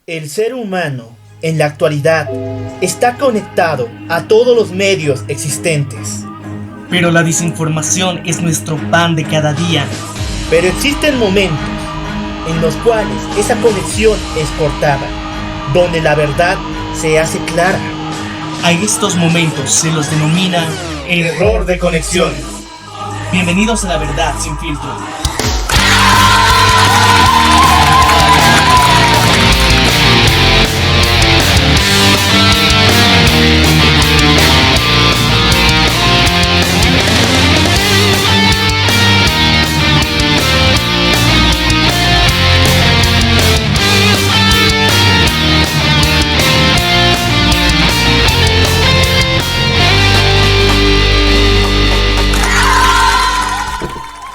El ser humano, en la actualidad, está conectado a todos los medios existentes. Pero la desinformación es nuestro pan de cada día. Pero existen momentos en los cuales esa conexión es cortada, donde la verdad se hace clara. A estos momentos se los denomina error de conexión. Bienvenidos a La Verdad Sin Filtro.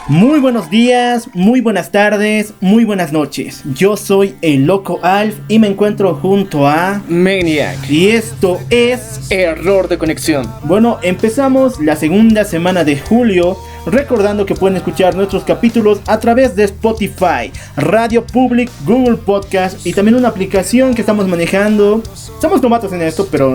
Muy buenos días, muy buenas tardes, muy buenas noches. Yo soy el Loco Alf y me encuentro junto a Maniac. Y esto es Error de conexión. Bueno, empezamos la segunda semana de julio, recordando que pueden escuchar nuestros capítulos a través de Spotify, Radio Public, Google Podcast y también una aplicación que estamos manejando. Somos novatos en esto, pero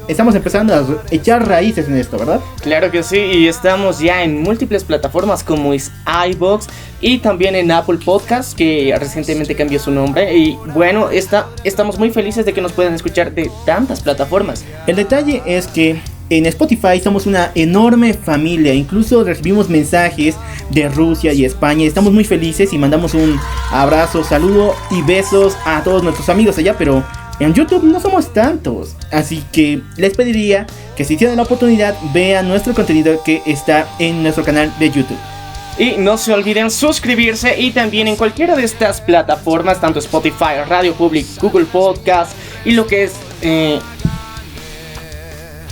estamos empezando a echar raíces en esto, ¿verdad? Claro que sí, y estamos ya en múltiples plataformas como es iVoox y también en Apple Podcast, que recientemente cambió su nombre. Y bueno, estamos muy felices de que nos puedan escuchar de tantas plataformas. El detalle es que en Spotify somos una enorme familia, incluso recibimos mensajes de Rusia y España. Estamos muy felices y mandamos un abrazo, saludo y besos a todos nuestros amigos allá, pero en YouTube no somos tantos, así que les pediría que si tienen la oportunidad vean nuestro contenido que está en nuestro canal de YouTube. Y no se olviden suscribirse y también en cualquiera de estas plataformas, tanto Spotify, Radio Public, Google Podcast y lo que es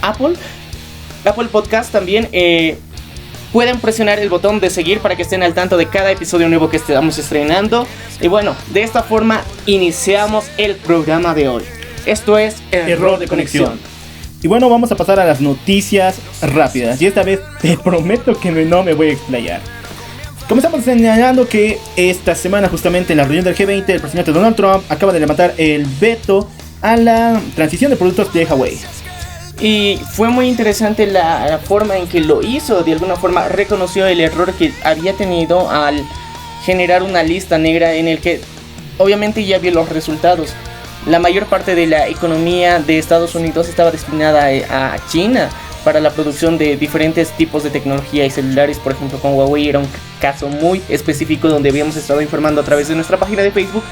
Apple Podcast también. Pueden presionar el botón de seguir para que estén al tanto de cada episodio nuevo que estamos estrenando. Y bueno, de esta forma iniciamos el programa de hoy. Esto es Error de Conexión. Y bueno, vamos a pasar a las noticias rápidas. Y esta vez te prometo que no me voy a explayar. Comenzamos señalando que esta semana, justamente en la reunión del G20, el presidente Donald Trump acaba de levantar el veto a la transición de productos de Huawei. Y fue muy interesante la forma en que lo hizo. De alguna forma reconoció el error que había tenido al generar una lista negra en el que obviamente ya vio los resultados. La mayor parte de la economía de Estados Unidos estaba destinada a China para la producción de diferentes tipos de tecnología y celulares. Por ejemplo, con Huawei era un caso muy específico donde habíamos estado informando a través de nuestra página de Facebook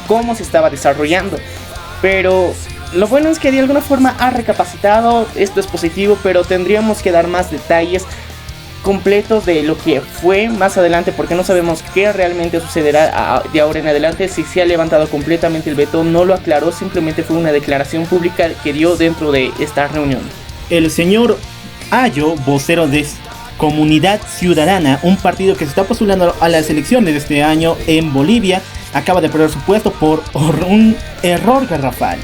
cómo se estaba desarrollando. Pero lo bueno es que de alguna forma ha recapacitado. Esto es positivo, pero tendríamos que dar más detalles completos de lo que fue más adelante, porque no sabemos qué realmente sucederá de ahora en adelante. Si se ha levantado completamente el veto, no lo aclaró, simplemente fue una declaración pública que dio dentro de esta reunión. El señor Ayo, vocero de Comunidad Ciudadana, un partido que se está postulando a las elecciones de este año en Bolivia, acaba de perder su puesto por un error garrafal.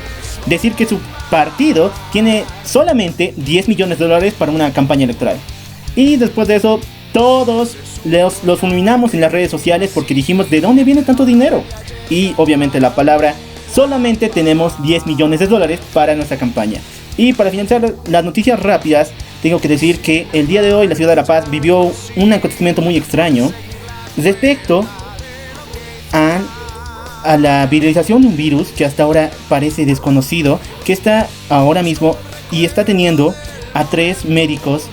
Decir que su partido tiene solamente $10 millones para una campaña electoral. Y después de eso, todos los fulminamos en las redes sociales porque dijimos ¿de dónde viene tanto dinero? Y obviamente la palabra, solamente tenemos $10 millones para nuestra campaña. Y para finalizar las noticias rápidas, tengo que decir que el día de hoy la ciudad de La Paz vivió un acontecimiento muy extraño respecto a la viralización de un virus que hasta ahora parece desconocido, que está ahora mismo y está teniendo a 3 médicos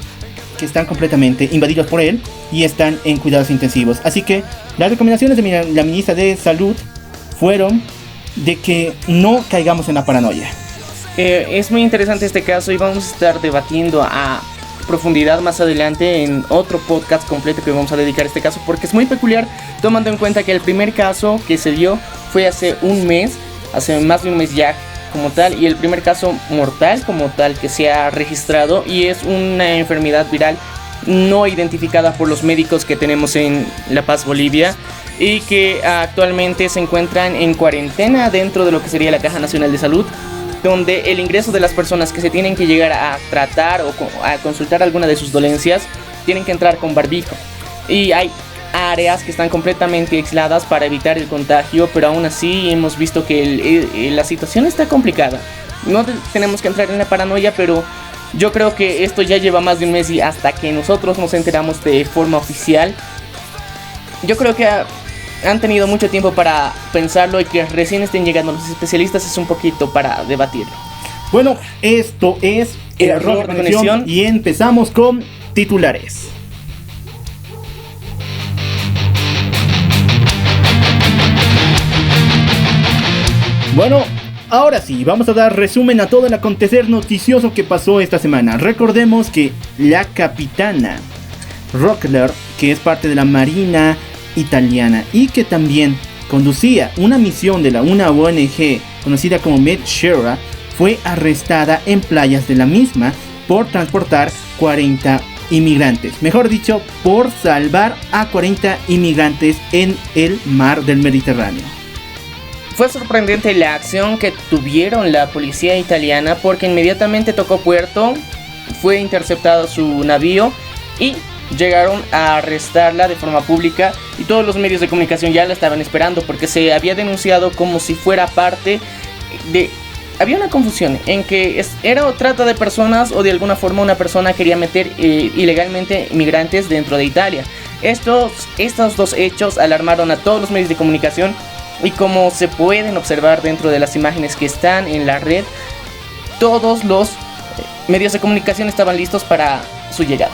que están completamente invadidos por él y están en cuidados intensivos. Así que las recomendaciones de la ministra de Salud fueron de que no caigamos en la paranoia. Es muy interesante este caso y vamos a estar debatiendo a profundidad más adelante en otro podcast completo que vamos a dedicar a este caso, porque es muy peculiar, tomando en cuenta que el primer caso que se dio fue hace más de un mes ya como tal, y el primer caso mortal como tal que se ha registrado, y es una enfermedad viral no identificada por los médicos que tenemos en La Paz, Bolivia, y que actualmente se encuentran en cuarentena dentro de lo que sería la Caja Nacional de Salud, donde el ingreso de las personas que se tienen que llegar a tratar o a consultar alguna de sus dolencias tienen que entrar con barbijo. Y hay áreas que están completamente aisladas para evitar el contagio, pero aún así hemos visto que la situación está complicada. No tenemos que entrar en la paranoia, pero yo creo que esto ya lleva más de un mes y hasta que nosotros nos enteramos de forma oficial, yo creo que han tenido mucho tiempo para pensarlo, y que recién estén llegando los especialistas es un poquito para debatirlo. Bueno, esto es Error de Conexión y empezamos con titulares. Bueno, ahora sí, vamos a dar resumen a todo el acontecer noticioso que pasó esta semana. Recordemos que la capitana Rockler, que es parte de la Marina italiana y que también conducía una misión de una ONG conocida como Medshera, fue arrestada en playas de la misma por transportar 40 inmigrantes. Mejor dicho, por salvar a 40 inmigrantes en el mar del Mediterráneo. Fue sorprendente la acción que tuvieron la policía italiana, porque inmediatamente tocó puerto, fue interceptado su navío y llegaron a arrestarla de forma pública, y todos los medios de comunicación ya la estaban esperando porque se había denunciado como si fuera parte de... Había una confusión en que era o trata de personas o de alguna forma una persona quería meter ilegalmente inmigrantes dentro de Italia. Estos dos hechos alarmaron a todos los medios de comunicación, y como se pueden observar dentro de las imágenes que están en la red, todos los medios de comunicación estaban listos para su llegada.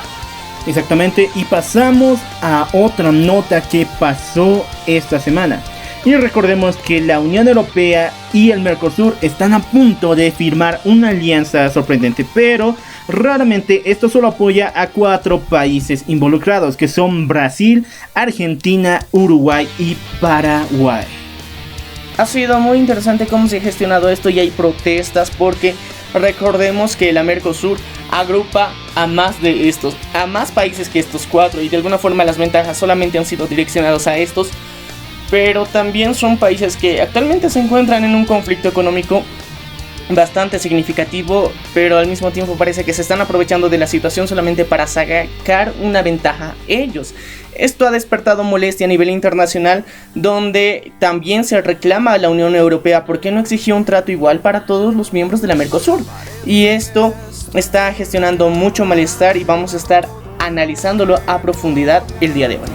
Exactamente, y pasamos a otra nota que pasó esta semana. Y recordemos que la Unión Europea y el Mercosur están a punto de firmar una alianza sorprendente, pero raramente esto solo apoya a 4 países involucrados, que son Brasil, Argentina, Uruguay y Paraguay. Ha sido muy interesante cómo se ha gestionado esto, y hay protestas porque recordemos que la Mercosur agrupa a más países que estos 4, y de alguna forma las ventajas solamente han sido direccionadas a estos, pero también son países que actualmente se encuentran en un conflicto económico bastante significativo, pero al mismo tiempo parece que se están aprovechando de la situación solamente para sacar una ventaja ellos. Esto ha despertado molestia a nivel internacional, donde también se reclama a la Unión Europea por qué no exigió un trato igual para todos los miembros de la Mercosur, y esto está gestionando mucho malestar, y vamos a estar analizándolo a profundidad el día de hoy.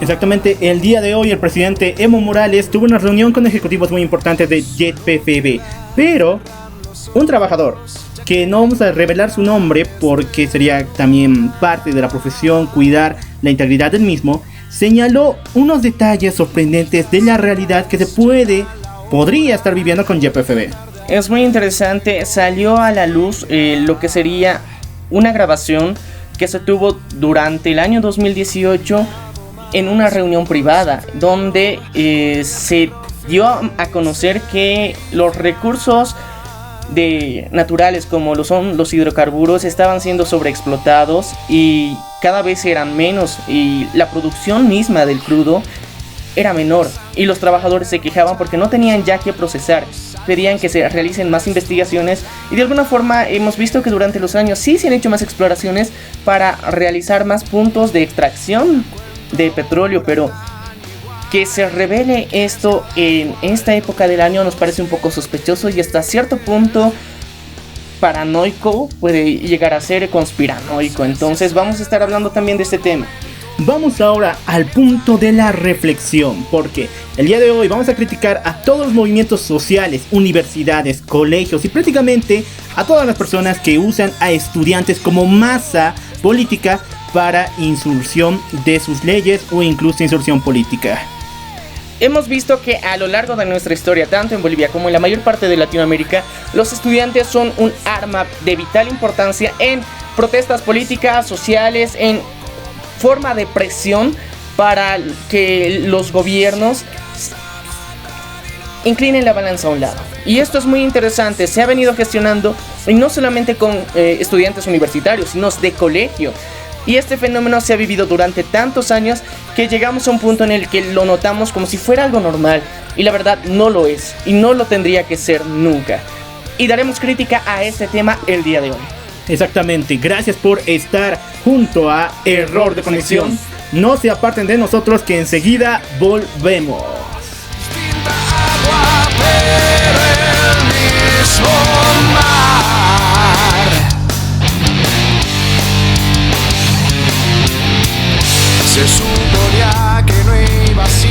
Exactamente, el día de hoy el presidente Evo Morales tuvo una reunión con ejecutivos muy importantes de JetPFB, pero un trabajador, que no vamos a revelar su nombre porque sería también parte de la profesión cuidar la integridad del mismo, señaló unos detalles sorprendentes de la realidad que podría estar viviendo con JetPFB. Es muy interesante, salió a la luz lo que sería una grabación que se tuvo durante el año 2018 en una reunión privada, donde se dio a conocer que los recursos naturales, como lo son los hidrocarburos, estaban siendo sobreexplotados y cada vez eran menos, y la producción misma del crudo era menor, y los trabajadores se quejaban porque no tenían ya que procesar. Pedían que se realicen más investigaciones, y de alguna forma hemos visto que durante los años sí se han hecho más exploraciones para realizar más puntos de extracción de petróleo, pero que se revele esto en esta época del año nos parece un poco sospechoso, y hasta cierto punto paranoico, puede llegar a ser conspiranoico. Entonces vamos a estar hablando también de este tema. Vamos ahora al punto de la reflexión, porque el día de hoy vamos a criticar a todos los movimientos sociales, universidades, colegios y prácticamente a todas las personas que usan a estudiantes como masa política para insurrección de sus leyes o incluso insurrección política. Hemos visto que a lo largo de nuestra historia, tanto en Bolivia como en la mayor parte de Latinoamérica, los estudiantes son un arma de vital importancia en protestas políticas, sociales, en forma de presión para que los gobiernos inclinen la balanza a un lado. Y esto es muy interesante, se ha venido gestionando, y no solamente con estudiantes universitarios, sino de colegio. Y este fenómeno se ha vivido durante tantos años que llegamos a un punto en el que lo notamos como si fuera algo normal, y la verdad no lo es, y no lo tendría que ser nunca. Y daremos crítica a este tema el día de hoy. Exactamente, gracias por estar junto a Error de Conexión. No se aparten de nosotros que enseguida volvemos. Se suponía que no iba así.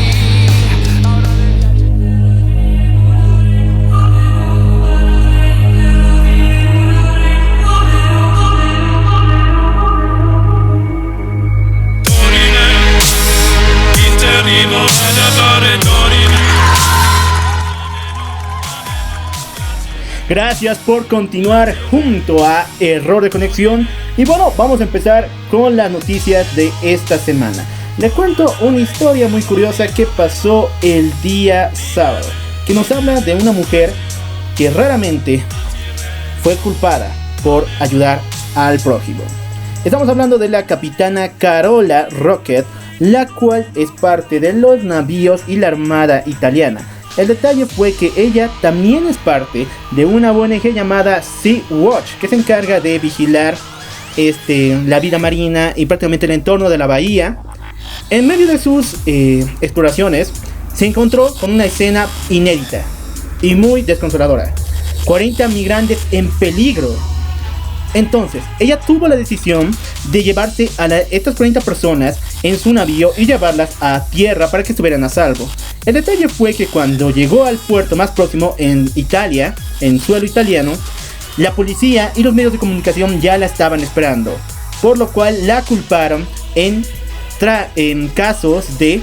Gracias por continuar junto a Error de Conexión. Y bueno, vamos a empezar con las noticias de esta semana. Les cuento una historia muy curiosa que pasó el día sábado, que nos habla de una mujer que raramente fue culpada por ayudar al prójimo. Estamos hablando de la capitana Carola Rocket, la cual es parte de los navíos y la armada italiana. El detalle fue que ella también es parte de una ONG llamada Sea Watch, que se encarga de vigilar la vida marina y prácticamente el entorno de la bahía. En medio de sus exploraciones se encontró con una escena inédita y muy desconsoladora: 40 migrantes en peligro. Entonces, ella tuvo la decisión de llevarse a estas 40 personas en su navío y llevarlas a tierra para que estuvieran a salvo. El detalle fue que cuando llegó al puerto más próximo en Italia, en suelo italiano, la policía y los medios de comunicación ya la estaban esperando, por lo cual la culparon en casos de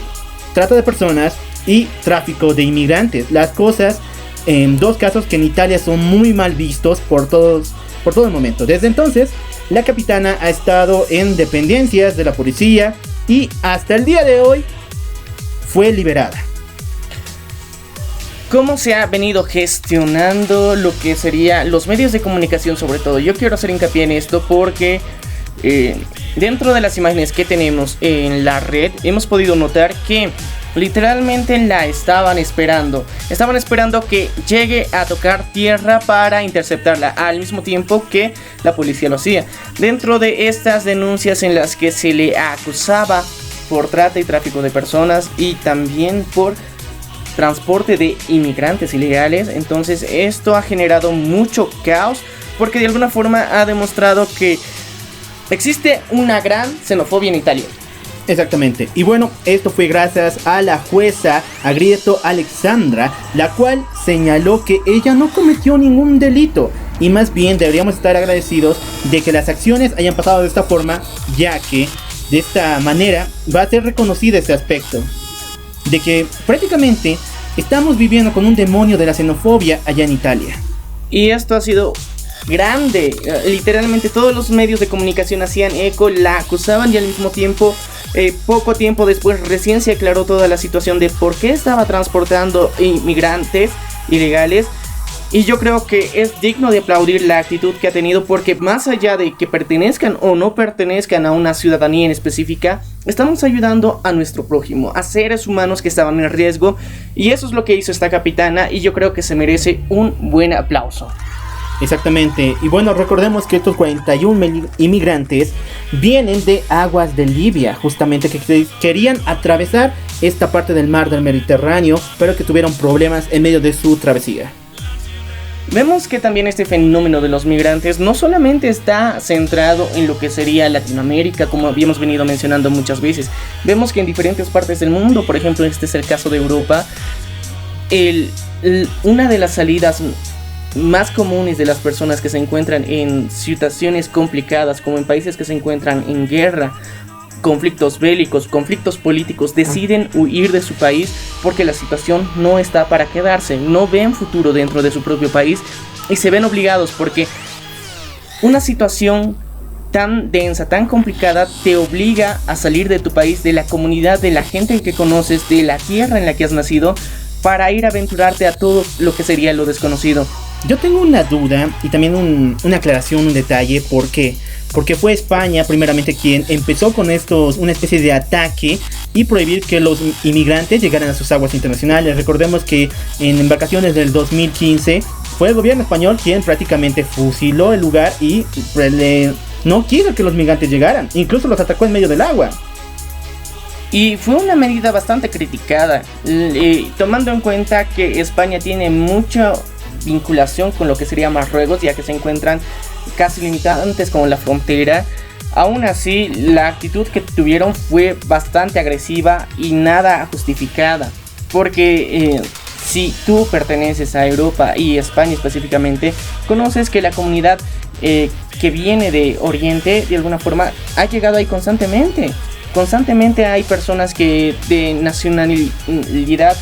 trata de personas y tráfico de inmigrantes. Las cosas, en dos casos que en Italia son muy mal vistos por todo el momento. Desde entonces, la capitana ha estado en dependencias de la policía y hasta el día de hoy fue liberada. ¿Cómo se ha venido gestionando lo que serían los medios de comunicación sobre todo? Yo quiero hacer hincapié en esto porque dentro de las imágenes que tenemos en la red hemos podido notar que literalmente la estaban esperando que llegue a tocar tierra para interceptarla, al mismo tiempo que la policía lo hacía. Dentro de estas denuncias en las que se le acusaba por trata y tráfico de personas y también por transporte de inmigrantes ilegales, entonces esto ha generado mucho caos porque de alguna forma ha demostrado que existe una gran xenofobia en Italia. Exactamente. Y bueno, esto fue gracias a la jueza Agrieto Alexandra, la cual señaló que ella no cometió ningún delito y más bien deberíamos estar agradecidos de que las acciones hayan pasado de esta forma, ya que de esta manera va a ser reconocido este aspecto de que prácticamente estamos viviendo con un demonio de la xenofobia allá en Italia. Y esto ha sido grande, literalmente todos los medios de comunicación hacían eco, la acusaban y al mismo tiempo poco tiempo después recién se aclaró toda la situación de por qué estaba transportando inmigrantes ilegales. Y yo creo que es digno de aplaudir la actitud que ha tenido, porque más allá de que pertenezcan o no pertenezcan a una ciudadanía en específica, estamos ayudando a nuestro prójimo, a seres humanos que estaban en riesgo, y eso es lo que hizo esta capitana y yo creo que se merece un buen aplauso. Exactamente, y bueno, recordemos que estos 41 inmigrantes vienen de aguas de Libia, justamente que querían atravesar esta parte del mar del Mediterráneo, pero que tuvieron problemas en medio de su travesía. Vemos que también este fenómeno de los migrantes no solamente está centrado en lo que sería Latinoamérica, como habíamos venido mencionando muchas veces. Vemos que en diferentes partes del mundo, por ejemplo, este es el caso de Europa, una de las salidas más comunes de las personas que se encuentran en situaciones complicadas, como en países que se encuentran en guerra, conflictos bélicos, conflictos políticos, deciden huir de su país porque la situación no está para quedarse, no ven futuro dentro de su propio país y se ven obligados porque una situación tan densa, tan complicada, te obliga a salir de tu país, de la comunidad, de la gente que conoces, de la tierra en la que has nacido, para ir a aventurarte a todo lo que sería lo desconocido. Yo tengo una duda y también una aclaración, un detalle. ¿Por qué? Porque fue España primeramente quien empezó con una especie de ataque y prohibir que los inmigrantes llegaran a sus aguas internacionales. Recordemos que en vacaciones del 2015 fue el gobierno español quien prácticamente fusiló el lugar y no quiso que los migrantes llegaran, incluso los atacó en medio del agua. Y fue una medida bastante criticada, tomando en cuenta que España tiene mucha vinculación con lo que sería Marruecos, ya que se encuentran casi limitantes con la frontera. Aún así, la actitud que tuvieron fue bastante agresiva y nada justificada, porque si tú perteneces a Europa y España específicamente, conoces que la comunidad que viene de Oriente de alguna forma ha llegado ahí constantemente. Constantemente hay personas que de nacionalidad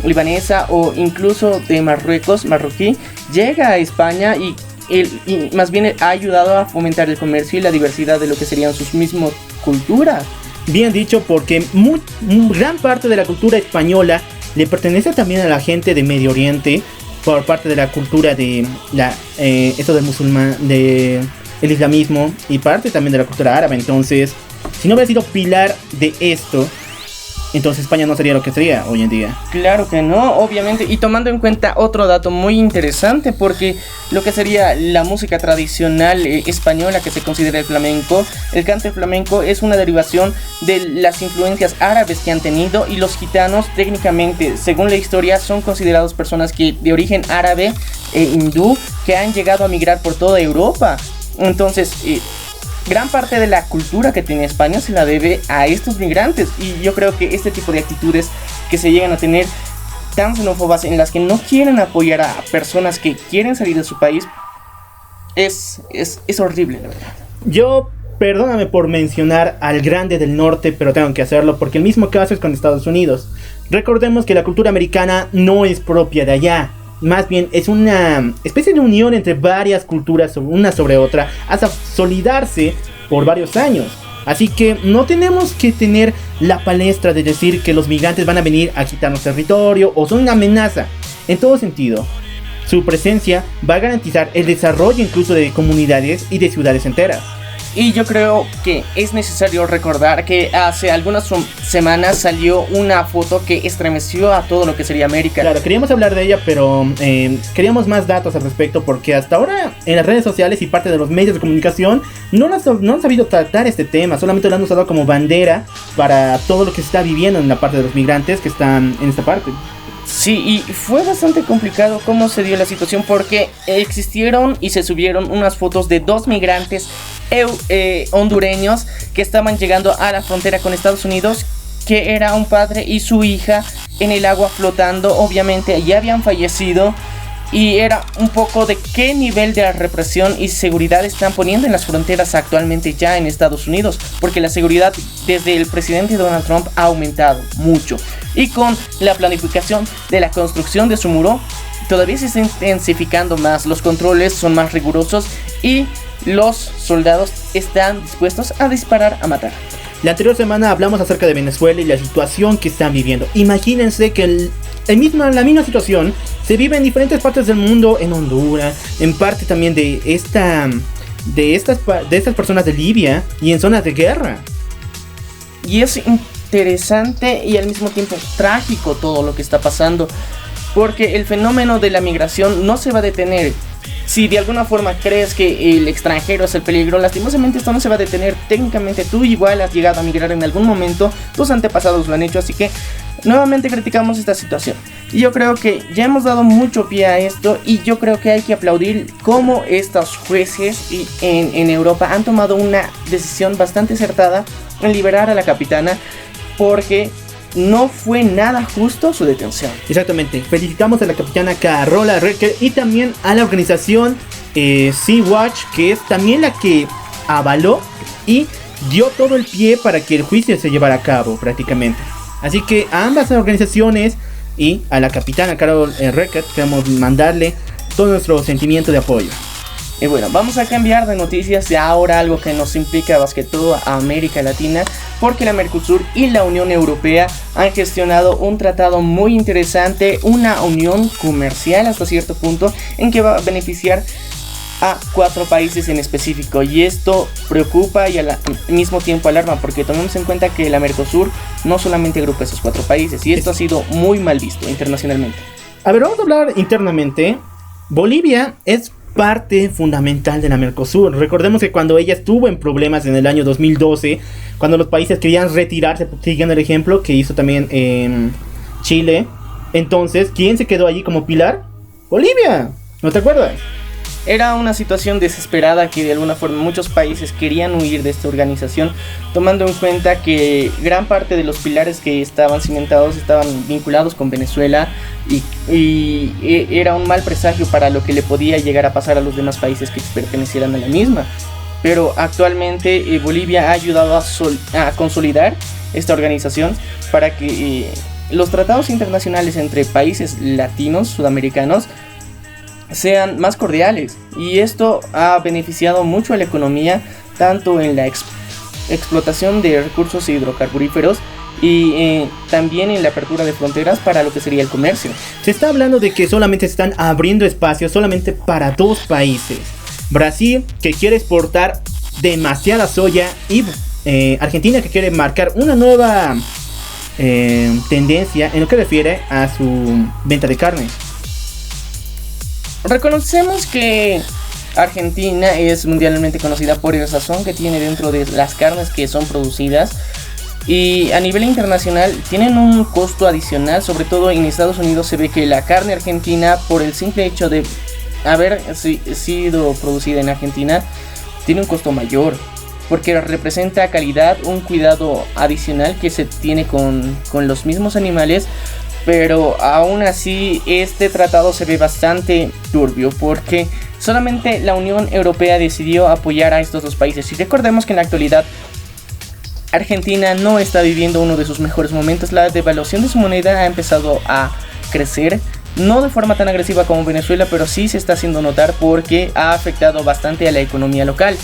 libanesa o incluso de Marruecos, marroquí, llega a España y más bien ha ayudado a fomentar el comercio y la diversidad de lo que serían sus mismas culturas. Bien dicho, porque gran parte de la cultura española le pertenece también a la gente de Medio Oriente, por parte de la cultura de esto del musulmán, de el islamismo, y parte también de la cultura árabe. Entonces, si no hubiera sido pilar de esto, entonces España no sería lo que sería hoy en día. Claro que no, obviamente, y tomando en cuenta otro dato muy interesante, porque lo que sería la música tradicional española, que se considera el flamenco, el cante flamenco es una derivación de las influencias árabes que han tenido, y los gitanos técnicamente, según la historia, son considerados personas que de origen árabe e hindú, que han llegado a migrar por toda Europa. Entonces, gran parte de la cultura que tiene España se la debe a estos migrantes, y yo creo que este tipo de actitudes que se llegan a tener tan xenófobas, en las que no quieren apoyar a personas que quieren salir de su país, es horrible, la verdad. Yo, perdóname por mencionar al grande del norte, pero tengo que hacerlo porque el mismo caso es con Estados Unidos. Recordemos que la cultura americana no es propia de allá. Más bien es una especie de unión entre varias culturas, una sobre otra, hasta solidarse por varios años. Así que no tenemos que tener la palestra de decir que los migrantes van a venir a quitarnos territorio o son una amenaza. En todo sentido, su presencia va a garantizar el desarrollo incluso de comunidades y de ciudades enteras. Y yo creo que es necesario recordar que hace algunas semanas salió una foto que estremeció a todo lo que sería América. Claro, queríamos hablar de ella, pero queríamos más datos al respecto, porque hasta ahora en las redes sociales y parte de los medios de comunicación no han sabido tratar este tema. Solamente lo han usado como bandera para todo lo que se está viviendo en la parte de los migrantes que están en esta parte. Sí, y fue bastante complicado cómo se dio la situación, porque existieron y se subieron unas fotos de dos migrantes hondureños que estaban llegando a la frontera con Estados Unidos, que era un padre y su hija en el agua flotando. Obviamente ya habían fallecido, y era un poco de qué nivel de represión y seguridad están poniendo en las fronteras actualmente ya en Estados Unidos, porque la seguridad desde el presidente Donald Trump ha aumentado mucho, y con la planificación de la construcción de su muro todavía se está intensificando más. Los controles son más rigurosos y los soldados están dispuestos a disparar, a matar. La anterior semana hablamos acerca de Venezuela y la situación que están viviendo. Imagínense que la misma situación se vive en diferentes partes del mundo, en Honduras, en parte también de estas personas de Libia y en zonas de guerra. Y es interesante y al mismo tiempo trágico todo lo que está pasando, porque el fenómeno de la migración no se va a detener. Si de alguna forma crees que el extranjero es el peligro, lastimosamente esto no se va a detener. Técnicamente tú igual has llegado a migrar en algún momento, tus antepasados lo han hecho, así que nuevamente criticamos esta situación. Y yo creo que ya hemos dado mucho pie a esto, y yo creo que hay que aplaudir cómo estos jueces en Europa han tomado una decisión bastante acertada en liberar a la capitana, porque no fue nada justo su detención. Exactamente. Felicitamos a la capitana Carola Racker y también a la organización Sea-Watch, que es también la que avaló y dio todo el pie para que el juicio se llevara a cabo prácticamente. Así que a ambas organizaciones y a la capitana Carol Racker queremos mandarle todo nuestro sentimiento de apoyo. Y bueno, vamos a cambiar de noticias, y ahora algo que nos implica más que todo a América Latina, porque la Mercosur y la Unión Europea han gestionado un tratado muy interesante, una unión comercial hasta cierto punto, en que va a beneficiar a 4 países en específico, y esto preocupa y al mismo tiempo alarma, porque tomemos en cuenta que la Mercosur no solamente agrupa esos 4 países, y esto ha sido muy mal visto internacionalmente. A ver, vamos a hablar internamente. Bolivia es parte fundamental de la Mercosur. Recordemos que cuando ella estuvo en problemas en el año 2012, cuando los países querían retirarse, siguiendo el ejemplo que hizo también Chile, entonces, ¿quién se quedó allí como pilar? Bolivia, ¿no te acuerdas? Era una situación desesperada que de alguna forma muchos países querían huir de esta organización, tomando en cuenta que gran parte de los pilares que estaban cimentados estaban vinculados con Venezuela y era un mal presagio para lo que le podía llegar a pasar a los demás países que pertenecieran a la misma. Pero actualmente Bolivia ha ayudado a consolidar esta organización para que los tratados internacionales entre países latinos, sudamericanos, sean más cordiales, y esto ha beneficiado mucho a la economía, tanto en la explotación de recursos hidrocarburíferos y también en la apertura de fronteras para lo que sería el comercio. Se está hablando de que solamente se están abriendo espacios solamente para dos países: Brasil, que quiere exportar demasiada soya, y Argentina, que quiere marcar una nueva tendencia en lo que refiere a su venta de carne. Reconocemos que Argentina es mundialmente conocida por el sazón que tiene dentro de las carnes que son producidas, y a nivel internacional tienen un costo adicional. Sobre todo en Estados Unidos se ve que la carne argentina, por el simple hecho de haber sido producida en Argentina, tiene un costo mayor, porque representa calidad, un cuidado adicional que se tiene con los mismos animales. Pero aún así este tratado se ve bastante turbio, porque solamente la Unión Europea decidió apoyar a estos dos países. Y recordemos que en la actualidad Argentina no está viviendo uno de sus mejores momentos. La devaluación de su moneda ha empezado a crecer, no de forma tan agresiva como Venezuela, pero sí se está haciendo notar porque ha afectado bastante a la economía local.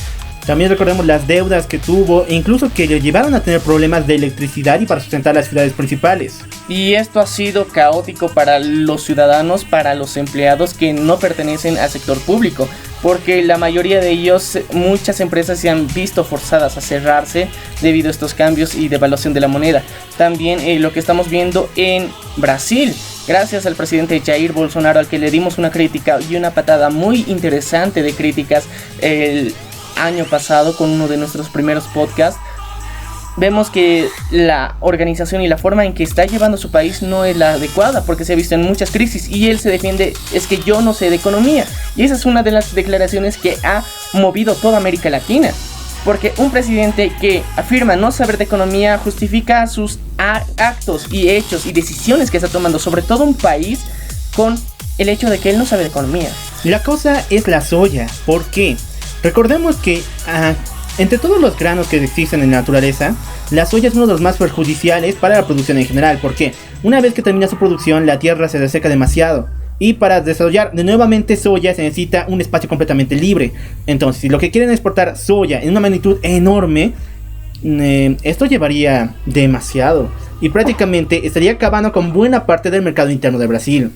También recordemos las deudas que tuvo, e incluso que le llevaron a tener problemas de electricidad y para sustentar las ciudades principales. Y esto ha sido caótico para los ciudadanos, para los empleados que no pertenecen al sector público, porque la mayoría de ellos, muchas empresas se han visto forzadas a cerrarse debido a estos cambios y devaluación de la moneda. También lo que estamos viendo en Brasil, gracias al presidente Jair Bolsonaro, al que le dimos una crítica y una patada muy interesante de críticas el año pasado con uno de nuestros primeros podcasts. Vemos que la organización y la forma en que está llevando su país no es la adecuada, porque se ha visto en muchas crisis y él se defiende: es que yo no sé de economía. Y esa es una de las declaraciones que ha movido toda América Latina, porque un presidente que afirma no saber de economía justifica sus actos y hechos y decisiones que está tomando, sobre todo un país, con el hecho de que él no sabe de economía. La cosa es la soya. ¿Por qué? Recordemos que entre todos los granos que existen en la naturaleza, la soya es uno de los más perjudiciales para la producción en general. ¿Por qué? Una vez que termina su producción, la tierra se reseca demasiado, y para desarrollar de nuevamente soya se necesita un espacio completamente libre. Entonces, si lo que quieren es exportar soya en una magnitud enorme, esto llevaría demasiado, y prácticamente estaría acabando con buena parte del mercado interno de Brasil.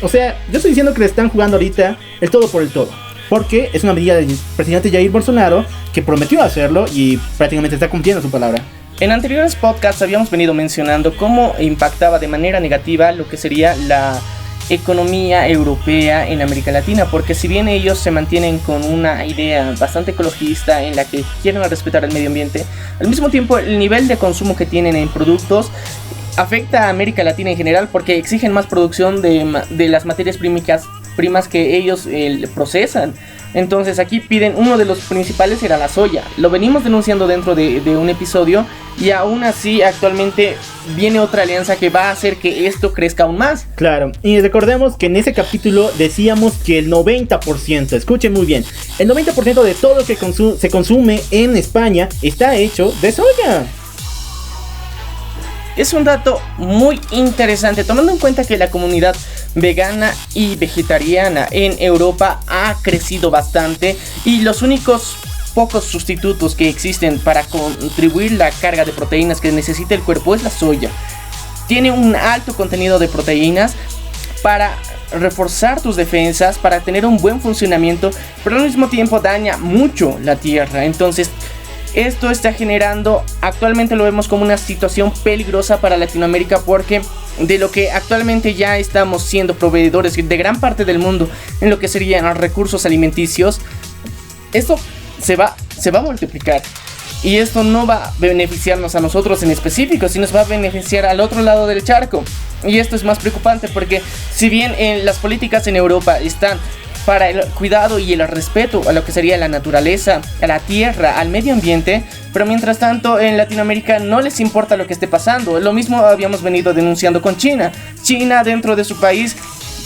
O sea, yo estoy diciendo que le están jugando ahorita el todo por el todo, porque es una medida del presidente Jair Bolsonaro, que prometió hacerlo y prácticamente está cumpliendo su palabra. En anteriores podcasts habíamos venido mencionando cómo impactaba de manera negativa lo que sería la economía europea en América Latina, porque si bien ellos se mantienen con una idea bastante ecologista en la que quieren respetar el medio ambiente, al mismo tiempo el nivel de consumo que tienen en productos afecta a América Latina en general, porque exigen más producción de las materias primas que ellos procesan. Entonces aquí piden, uno de los principales era la soya. Lo venimos denunciando dentro de un episodio, y aún así actualmente viene otra alianza que va a hacer que esto crezca aún más. Claro, y recordemos que en ese capítulo decíamos que el 90%, escuchen muy bien, el 90% de todo lo que se consume en España está hecho de soya. Es un dato muy interesante, tomando en cuenta que la comunidad vegana y vegetariana en Europa ha crecido bastante, y los únicos pocos sustitutos que existen para contribuir la carga de proteínas que necesita el cuerpo es la soya. Tiene un alto contenido de proteínas para reforzar tus defensas, para tener un buen funcionamiento, pero al mismo tiempo daña mucho la tierra. Entonces Esto está generando, actualmente lo vemos como una situación peligrosa para Latinoamérica, porque de lo que actualmente ya estamos siendo proveedores de gran parte del mundo en lo que serían recursos alimenticios, esto se va a multiplicar. Y esto no va a beneficiarnos a nosotros en específico, sino nos va a beneficiar al otro lado del charco. Y esto es más preocupante porque si bien las políticas en Europa están para el cuidado y el respeto a lo que sería la naturaleza, a la tierra, al medio ambiente, pero mientras tanto en Latinoamérica no les importa lo que esté pasando. Lo mismo habíamos venido denunciando con China. China, dentro de su país,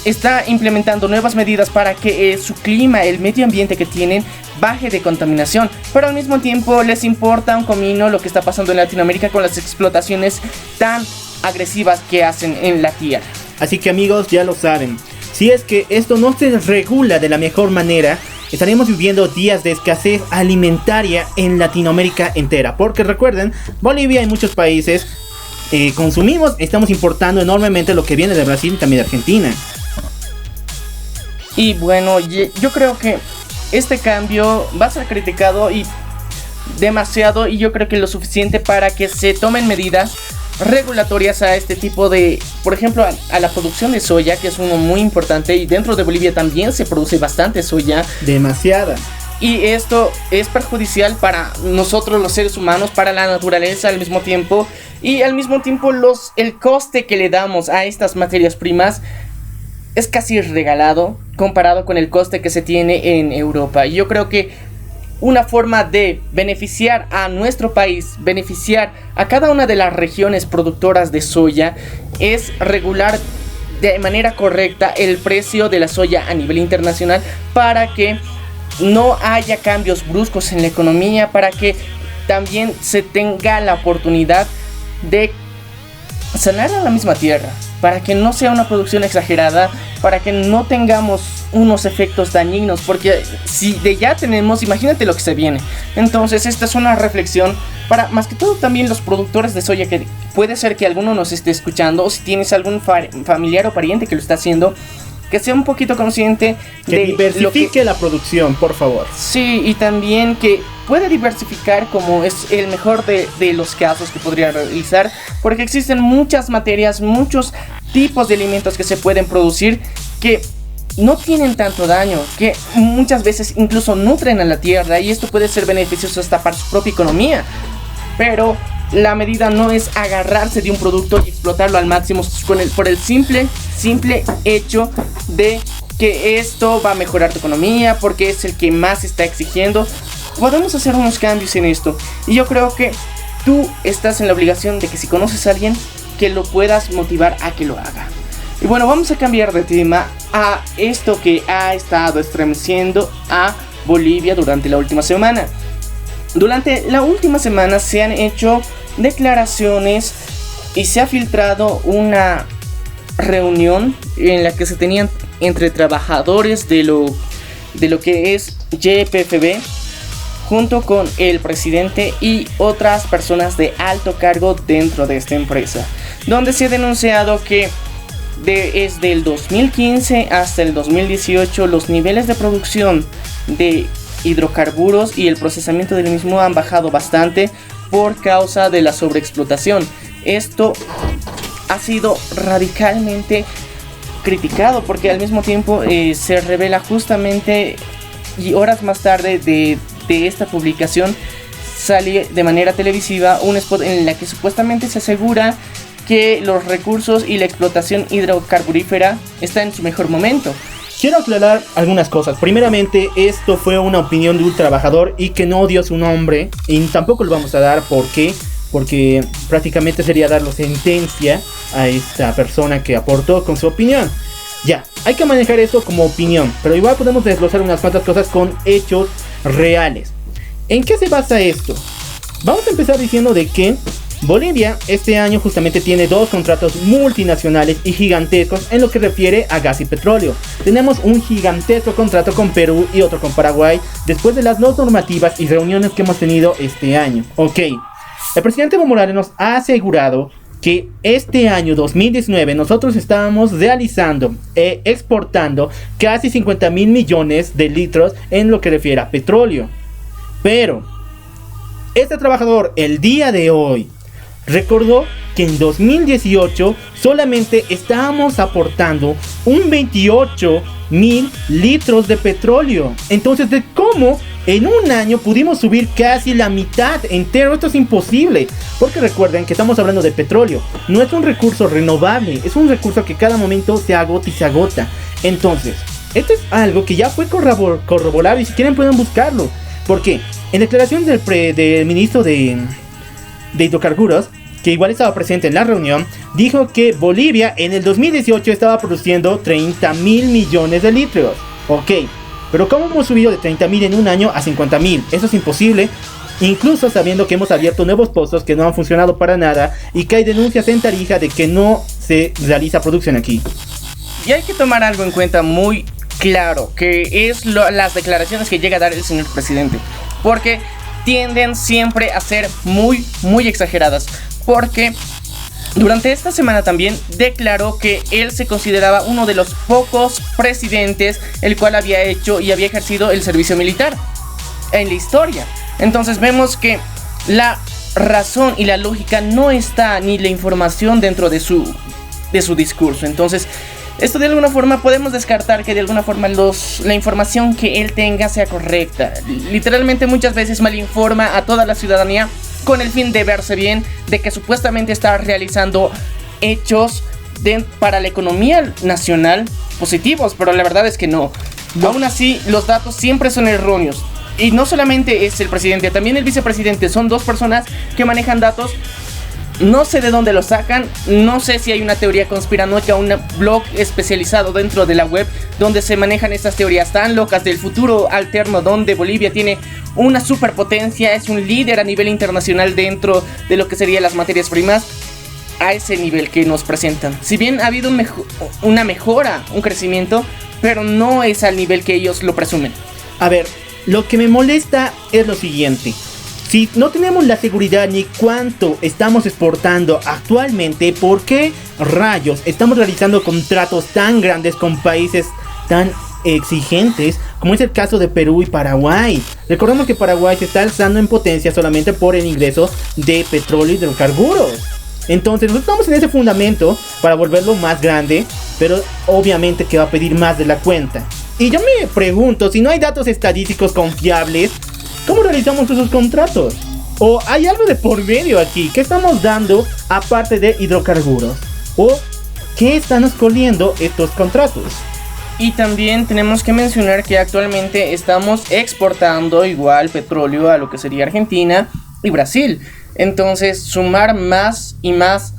está implementando nuevas medidas para que su clima, el medio ambiente que tienen, baje de contaminación, pero al mismo tiempo les importa un comino lo que está pasando en Latinoamérica con las explotaciones tan agresivas que hacen en la tierra. Así que amigos, ya lo saben, si es que esto no se regula de la mejor manera, estaremos viviendo días de escasez alimentaria en Latinoamérica entera. Porque recuerden, Bolivia y muchos países estamos importando enormemente lo que viene de Brasil y también de Argentina. Y bueno, yo creo que este cambio va a ser criticado y demasiado, y yo creo que lo suficiente para que se tomen medidas regulatorias a este tipo de, por ejemplo, a la producción de soya, que es uno muy importante, y dentro de Bolivia también se produce bastante soya. Demasiada. Y esto es perjudicial para nosotros los seres humanos, para la naturaleza al mismo tiempo, y al mismo tiempo el coste que le damos a estas materias primas es casi regalado comparado con el coste que se tiene en Europa. Y yo creo que una forma de beneficiar a nuestro país, beneficiar a cada una de las regiones productoras de soya, es regular de manera correcta el precio de la soya a nivel internacional, para que no haya cambios bruscos en la economía, para que también se tenga la oportunidad de sanar a la misma tierra, para que no sea una producción exagerada, para que no tengamos unos efectos dañinos, porque si de ya tenemos, imagínate lo que se viene. Entonces esta es una reflexión para más que todo también los productores de soya, que puede ser que alguno nos esté escuchando, o si tienes algún familiar o pariente que lo está haciendo, que sea un poquito consciente de diversifique la producción, por favor. Sí, y también que pueda diversificar, como es el mejor de los casos que podría realizar, porque existen muchas materias, muchos tipos de alimentos que se pueden producir que no tienen tanto daño, que muchas veces incluso nutren a la tierra, y esto puede ser beneficioso hasta para su propia economía. Pero la medida no es agarrarse de un producto y explotarlo al máximo por el simple hecho de que esto va a mejorar tu economía, porque es el que más está exigiendo. Podemos hacer unos cambios en esto, y yo creo que tú estás en la obligación de que si conoces a alguien, que lo puedas motivar a que lo haga. Y bueno, vamos a cambiar de tema a esto que ha estado estremeciendo a Bolivia durante la última semana. Durante la última semana se han hecho declaraciones y se ha filtrado una reunión en la que se tenían entre trabajadores de lo que es YPFB, junto con el presidente y otras personas de alto cargo dentro de esta empresa, donde se ha denunciado que desde el 2015 hasta el 2018 los niveles de producción de hidrocarburos y el procesamiento del mismo han bajado bastante por causa de la sobreexplotación. Esto ha sido radicalmente criticado, porque al mismo tiempo se revela justamente, y horas más tarde de esta publicación sale de manera televisiva un spot en la que supuestamente se asegura que los recursos y la explotación hidrocarburífera está en su mejor momento. Quiero aclarar algunas cosas. Primeramente, esto fue una opinión de un trabajador y que no dio su nombre, y tampoco lo vamos a dar. ¿Por qué? Porque prácticamente sería darle sentencia a esta persona que aportó con su opinión. Ya, hay que manejar eso como opinión, pero igual podemos desglosar unas cuantas cosas con hechos reales. ¿En qué se basa esto? Vamos a empezar diciendo de que Bolivia este año justamente tiene dos contratos multinacionales y gigantescos en lo que refiere a gas y petróleo. Tenemos un gigantesco contrato con Perú y otro con Paraguay, después de las dos normativas y reuniones que hemos tenido este año. Ok, el presidente Evo Morales nos ha asegurado que este año 2019 nosotros estábamos realizando exportando casi 50.000 millones de litros en lo que refiere a petróleo. Pero Este trabajador el día de hoy recordó que en 2018 solamente estábamos aportando un 28,000 litros de petróleo. Entonces, ¿de cómo en un año pudimos subir casi la mitad entero? Esto es imposible, porque recuerden que estamos hablando de petróleo. No es un recurso renovable, es un recurso que cada momento se agota y se agota. Entonces, esto es algo que ya fue corroborado, y si quieren pueden buscarlo. Porque en declaración del ministro de hidrocarburos, que igual estaba presente en la reunión, dijo que Bolivia en el 2018 estaba produciendo 30,000 millones de litros. Ok, pero ¿cómo hemos subido de 30,000 en un año a 50,000? Eso es imposible, incluso sabiendo que hemos abierto nuevos pozos que no han funcionado para nada y que hay denuncias en Tarija de que no se realiza producción aquí. Y hay que tomar algo en cuenta muy claro, que es las declaraciones que llega a dar el señor presidente, porque tienden siempre a ser muy, muy exageradas. Porque durante esta semana también declaró que él se consideraba uno de los pocos presidentes el cual había hecho y había ejercido el servicio militar en la historia. Entonces vemos que la razón y la lógica no está, ni la información dentro de su discurso. Entonces esto de alguna forma podemos descartar que de alguna forma la información que él tenga sea correcta. Literalmente muchas veces malinforma a toda la ciudadanía con el fin de verse bien, de que supuestamente está realizando hechos para la economía nacional positivos, pero la verdad es que no. Aún así, los datos siempre son erróneos. Y no solamente es el presidente, también el vicepresidente. Son dos personas que manejan datos. No sé de dónde lo sacan, no sé si hay una teoría conspiranoica, un blog especializado dentro de la web donde se manejan estas teorías tan locas del futuro alterno, donde Bolivia tiene una superpotencia, es un líder a nivel internacional dentro de lo que serían las materias primas, a ese nivel que nos presentan. Si bien ha habido una mejora, un crecimiento, pero no es al nivel que ellos lo presumen. A ver, lo que me molesta es lo siguiente. Si no tenemos la seguridad ni cuánto estamos exportando actualmente, ¿por qué rayos estamos realizando contratos tan grandes con países tan exigentes como es el caso de Perú y Paraguay? Recordemos que Paraguay se está alzando en potencia solamente por el ingreso de petróleo y hidrocarburos. Entonces nosotros estamos en ese fundamento para volverlo más grande, pero obviamente que va a pedir más de la cuenta. Y yo me pregunto, si no hay datos estadísticos confiables, ¿cómo realizamos esos contratos? ¿O hay algo de por medio aquí? ¿Qué estamos dando aparte de hidrocarburos? ¿O qué están escondiendo estos contratos? Y también tenemos que mencionar que actualmente estamos exportando igual petróleo a lo que sería Argentina y Brasil. Entonces sumar más y más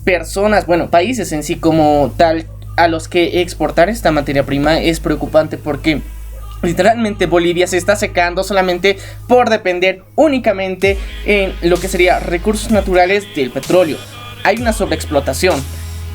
personas, bueno, países en sí como tal, a los que exportar esta materia prima es preocupante, porque literalmente Bolivia se está secando solamente por depender únicamente en lo que sería recursos naturales del petróleo. Hay una sobreexplotación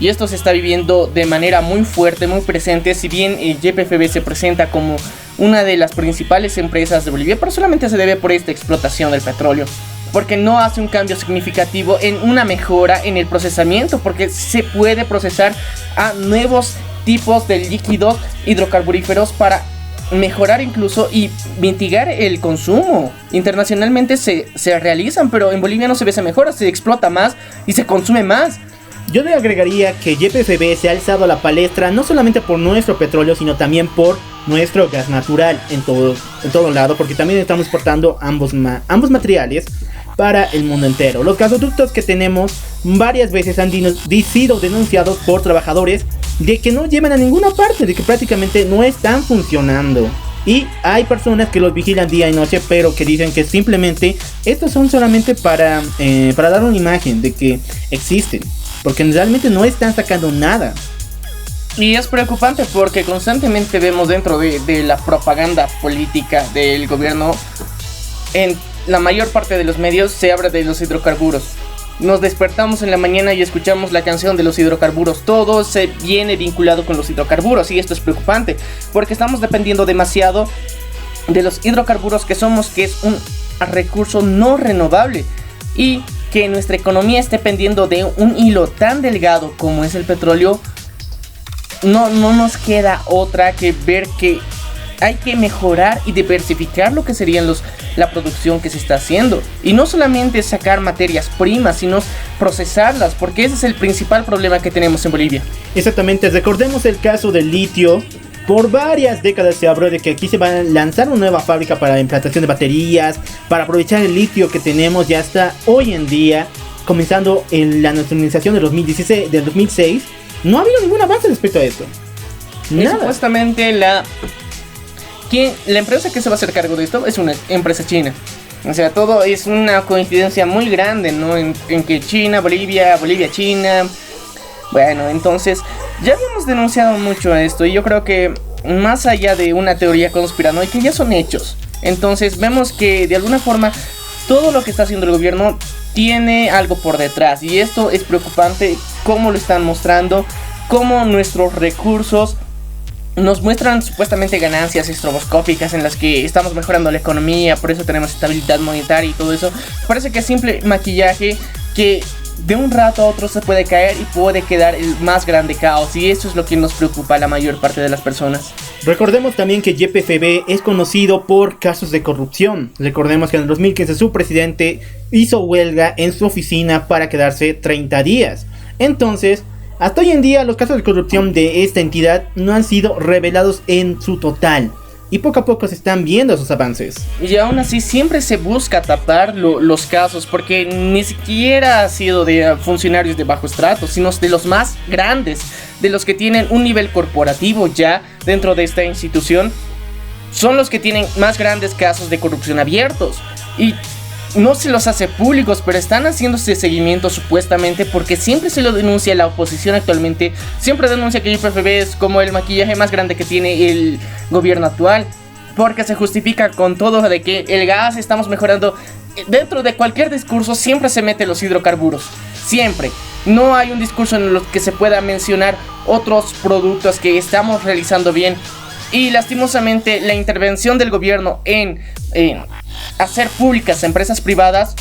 y esto se está viviendo de manera muy fuerte, muy presente. Si bien YPFB se presenta como una de las principales empresas de Bolivia, pero solamente se debe por esta explotación del petróleo, porque no hace un cambio significativo en una mejora en el procesamiento, porque se puede procesar a nuevos tipos de líquidos hidrocarburíferos para mejorar incluso y mitigar el consumo. Internacionalmente se realizan, pero en Bolivia no se ve esa mejora, se explota más y se consume más. Yo le agregaría que YPFB se ha alzado a la palestra no solamente por nuestro petróleo, sino también por nuestro gas natural en todo lado, porque también estamos exportando ambos materiales para el mundo entero. Los gasoductos que tenemos varias veces han sido denunciados por trabajadores de que no llevan a ninguna parte, de que prácticamente no están funcionando. Y hay personas que los vigilan día y noche, pero que dicen que simplemente estos son solamente para dar una imagen de que existen, porque realmente no están sacando nada. Y es preocupante porque constantemente vemos dentro de la propaganda política del gobierno, en la mayor parte de los medios se habla de los hidrocarburos. Nos despertamos en la mañana y escuchamos la canción de los hidrocarburos. Todo se viene vinculado con los hidrocarburos, y esto es preocupante porque estamos dependiendo demasiado de los hidrocarburos, que es un recurso no renovable, y que nuestra economía esté pendiendo de un hilo tan delgado como es el petróleo. No nos queda otra que ver que hay que mejorar y diversificar lo que serían los la producción que se está haciendo. Y no solamente sacar materias primas, sino procesarlas, porque ese es el principal problema que tenemos en Bolivia. Exactamente, recordemos el caso del litio. Por varias décadas se habló de que aquí se va a lanzar una nueva fábrica para la implantación de baterías, para aprovechar el litio que tenemos ya hasta hoy en día, comenzando en la nacionalización del 2006. No ha habido ningún avance respecto a esto. Nada. Supuestamente la empresa que se va a hacer cargo de esto es una empresa china. O sea, todo es una coincidencia muy grande, ¿no? En que China, Bolivia, China. Bueno, entonces ya habíamos denunciado mucho esto y yo creo que más allá de una teoría conspiranoica ya son hechos. Entonces vemos que de alguna forma todo lo que está haciendo el gobierno tiene algo por detrás y esto es preocupante, cómo lo están mostrando, cómo nuestros recursos nos muestran supuestamente ganancias estroboscópicas en las que estamos mejorando la economía, por eso tenemos estabilidad monetaria y todo eso. Parece que es simple maquillaje que de un rato a otro se puede caer y puede quedar el más grande caos, y eso es lo que nos preocupa a la mayor parte de las personas. Recordemos también que YPFB es conocido por casos de corrupción. Recordemos que en el 2015 su presidente hizo huelga en su oficina para quedarse 30 días. Entonces, hasta hoy en día los casos de corrupción de esta entidad no han sido revelados en su total. Y poco a poco se están viendo esos avances. Y aún así siempre se busca tapar los casos, porque ni siquiera ha sido de funcionarios de bajo estrato, sino de los más grandes, de los que tienen un nivel corporativo ya dentro de esta institución. Son los que tienen más grandes casos de corrupción abiertos. Y no se los hace públicos, pero están haciéndose seguimiento supuestamente, porque siempre se lo denuncia la oposición actualmente. Siempre denuncia que YPFB es como el maquillaje más grande que tiene el gobierno actual, porque se justifica con todo de que el gas estamos mejorando. Dentro de cualquier discurso siempre se mete los hidrocarburos, siempre. No hay un discurso en el que se pueda mencionar otros productos que estamos realizando bien. Y lastimosamente la intervención del gobierno en hacer públicas empresas privadas